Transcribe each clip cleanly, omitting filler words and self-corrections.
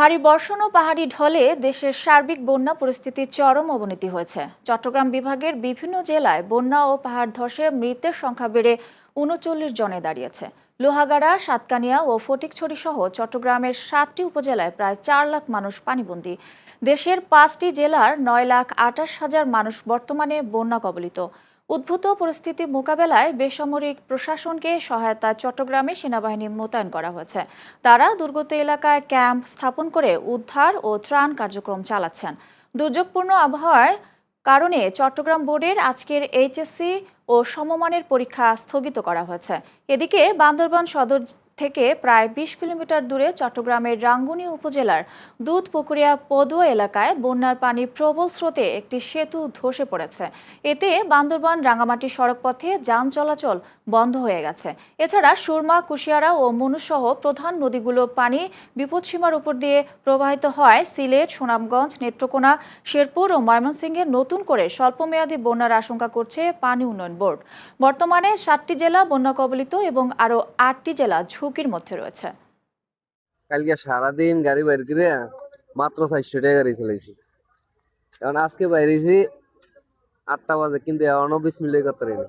ভারী বর্ষণ ও পাহাড়ি ঢলে দেশের সার্বিক বন্যা পরিস্থিতির চরম অবনতি হয়েছে। চট্টগ্রাম বিভাগের বিভিন্ন জেলায় বন্যা ও পাহাড় ধসে মৃতের সংখ্যা বেড়ে ৩৯ জনে দাঁড়িয়েছে। লোহাগাড়া, সাতকানিয়া ও ফটিকছড়ি সহ চট্টগ্রামের ৭টি উপজেলায় প্রায় ৪ লাখ মানুষ পানিবন্দী। দেশের ৫টি জেলার ৯,২৮,০০০ মানুষ বর্তমানে বন্যা কবলিত। উদ্ভূত পরিস্থিতি মোকাবেলায় বেসামরিক প্রশাসনকে সহায়তায় চট্টগ্রামে সেনাবাহিনী মোতায়েন করা হয়েছে। তারা দুর্গত এলাকায় ক্যাম্প স্থাপন করে উদ্ধার ও ত্রাণ কার্যক্রম চালাচ্ছেন। দুর্যোগপূর্ণ আবহাওয়ার কারণে চট্টগ্রাম বোর্ডের আজকের এইচএসসি ও সমমানের পরীক্ষা স্থগিত করা হয়েছে। এদিকে বান্দরবান সদর থেকে প্রায় ২০ কিলোমিটার দূরে চট্টগ্রামের রাঙ্গুনি উপজেলার দুধপুকুরিয়া পদুয়া এলাকায় বন্যার পানি প্রবল স্রোতে একটি সেতু ধসে পড়েছে। এতে বান্দরবান রাঙামাটি সড়কপথে যান চলাচল বন্ধ হয়ে গেছে। এছাড়া সুরমা, কুশিয়ারা ও মনুসহ প্রধান নদীগুলোর পানি বিপদসীমার উপর দিয়ে প্রবাহিত হয় সিলেট, সুনামগঞ্জ, নেত্রকোনা, শেরপুর ও ময়মনসিংহে নতুন করে স্বল্পমেয়াদী বন্যার আশঙ্কা করছে পানি উন্নয়ন বোর্ড। বর্তমানে ৭টি জেলা বন্যা কবলিত এবং আরও ৮টি জেলা ঝুঁকির মধ্যে রয়েছে। কালকে সারাদিন গাড়ি বাইর করে মাত্র ৪০০ টাকা গাড়ি চালাইছি। কারণ আজকে বাইরেছি ৮টা বাজে, কিন্তু এখনো ২০ মিনিট করতে পারিনি।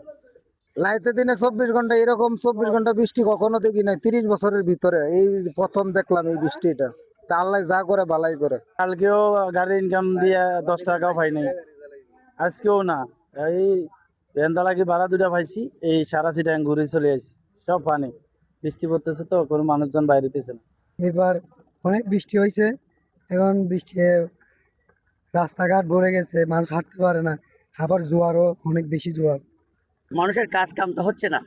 লাইতে দিনে ২৪ ঘন্টা, এরকম ২৪ ঘন্টা বৃষ্টি কখনো দেখি নাই ৩০ বছরের ভিতরে। এই প্রথম দেখলাম এই বৃষ্টিটা। তা আল্লাহ যা করে বালাই করে। কালকেও গাড়ি ইনকাম দিয়ে ১০ টাকাও পাইনি, আজকেও না। এই ভ্যানদালাকি ভাড়া ২টা পাইছি, এই সারা চিটাং ঘুরে চলে আসছি। সব পানি, বৃষ্টি পড়তেছে তো কোনো মানুষজন বাইরেতেছে না। এবার অনেক বৃষ্টি হয়েছে, এখন বৃষ্টি রাস্তাঘাট ভরে গেছে, মানুষ হাঁটতে পারে না। আবার জোয়ারও অনেক বেশি জোয়ার। মানুষের কাজ কাম তো হচ্ছে না,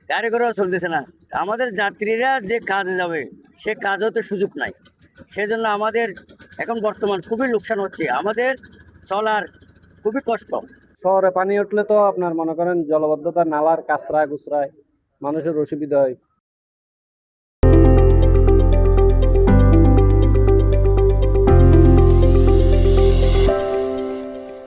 গাড়ি ঘোড়াও চলতেছে না। আমাদের যাত্রীরা যে কাজে যাবে সে কাজও তো সুযোগ নাই। সেজন্য আমাদের এখন বর্তমান খুবই লোকসান হচ্ছে, আমাদের চলার খুবই কষ্ট। শহরে পানি উঠলে তো আপনার মনে করেন জলবদ্ধতা, নালার কাঁচরা গুচরায় মানুষের অসুবিধা হয়।